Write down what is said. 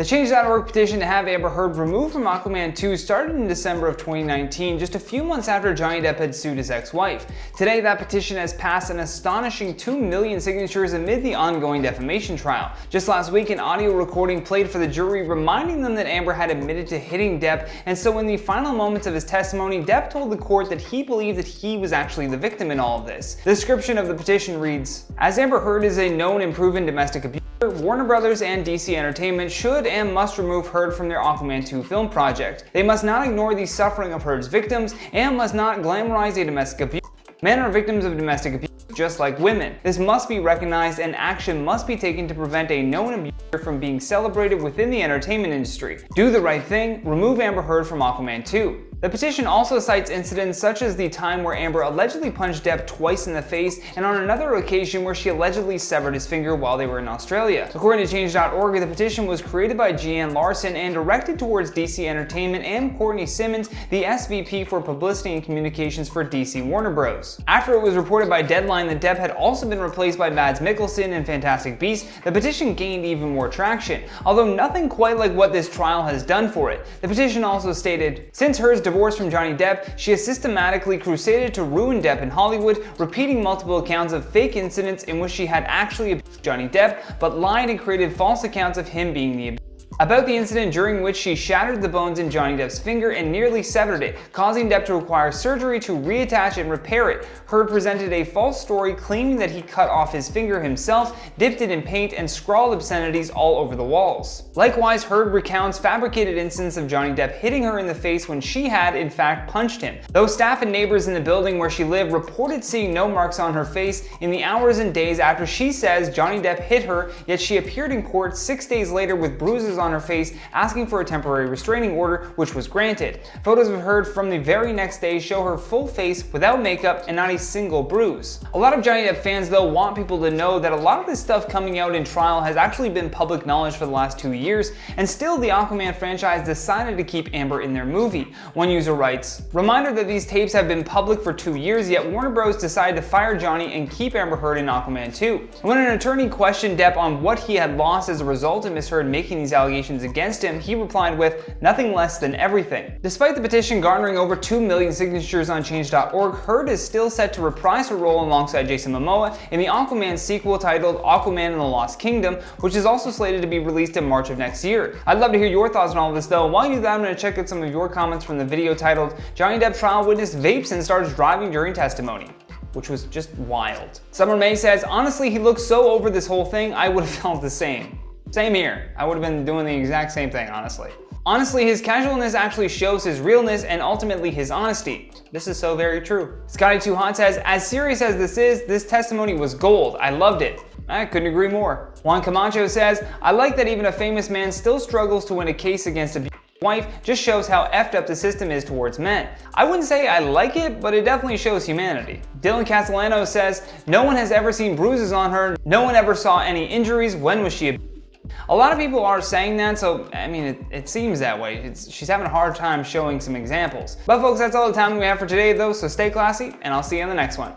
The Change.org petition to have Amber Heard removed from Aquaman 2 started in December of 2019, just a few months after Johnny Depp had sued his ex-wife. Today, that petition has passed an astonishing 2 million signatures amid the ongoing defamation trial. Just last week, an audio recording played for the jury reminding them that Amber had admitted to hitting Depp, and so in the final moments of his testimony, Depp told the court that he believed that he was actually the victim in all of this. The description of the petition reads, "As Amber Heard is a known and proven domestic abuser, Warner Brothers and DC Entertainment should and must remove Heard from their Aquaman 2 film project. They must not ignore the suffering of Heard's victims and must not glamorize a domestic abuse. Men are victims of domestic abuse just like women. This must be recognized and action must be taken to prevent a known abuser from being celebrated within the entertainment industry. Do the right thing, remove Amber Heard from Aquaman 2. The petition also cites incidents such as the time where Amber allegedly punched Depp twice in the face, and on another occasion where she allegedly severed his finger while they were in Australia. According to Change.org, the petition was created by Jeanne Larson and directed towards DC Entertainment and Courtney Simmons, the SVP for Publicity and Communications for DC Warner Bros. After it was reported by Deadline that Depp had also been replaced by Mads Mikkelsen in Fantastic Beasts, the petition gained even more traction, although nothing quite like what this trial has done for it. The petition also stated, "Since Heard's divorce from Johnny Depp, she has systematically crusaded to ruin Depp in Hollywood, repeating multiple accounts of fake incidents in which she had actually abused Johnny Depp, but lied and created false accounts of him being the abuser. About the incident during which she shattered the bones in Johnny Depp's finger and nearly severed it, causing Depp to require surgery to reattach and repair it. Heard presented a false story claiming that he cut off his finger himself, dipped it in paint, and scrawled obscenities all over the walls." Likewise, Heard recounts fabricated incidents of Johnny Depp hitting her in the face when she had, in fact, punched him. Though staff and neighbors in the building where she lived reported seeing no marks on her face in the hours and days after she says Johnny Depp hit her, yet she appeared in court 6 days later with bruises on her face, asking for a temporary restraining order, which was granted. Photos of Heard from the very next day show her full face without makeup and not a single bruise. A lot of Johnny Depp fans, though, want people to know that a lot of this stuff coming out in trial has actually been public knowledge for the last 2 years, and still the Aquaman franchise decided to keep Amber in their movie. One user writes, "Reminder that these tapes have been public for 2 years, yet Warner Bros. Decided to fire Johnny and keep Amber Heard in Aquaman 2. When an attorney questioned Depp on what he had lost as a result of Miss Heard making these allegations against him, he replied with, "Nothing less than everything." Despite the petition garnering over 2 million signatures on Change.org, Heard is still set to reprise her role alongside Jason Momoa in the Aquaman sequel titled Aquaman and the Lost Kingdom, which is also slated to be released in March of next year. I'd love to hear your thoughts on all of this though. While you do that, I'm going to check out some of your comments from the video titled Johnny Depp Trial Witness Vapes and Starts Driving During Testimony, which was just wild. Summer May says, "Honestly, he looks so over this whole thing, I would have felt the same." Same here. I would have been doing the exact same thing, honestly. Honestly, his casualness actually shows his realness and ultimately his honesty. This is so very true. Scotty Too Hot says, "As serious as this is, this testimony was gold. I loved it." I couldn't agree more. Juan Camacho says, "I like that even a famous man still struggles to win a case against a wife, just shows how effed up the system is towards men." I wouldn't say I like it, but it definitely shows humanity. Dylan Castellano says, "No one has ever seen bruises on her. No one ever saw any injuries. When was she abused?" A lot of people are saying that, so I mean, it seems that way. She's having a hard time showing some examples. But folks, that's all the time we have for today though, so stay classy, and I'll see you in the next one.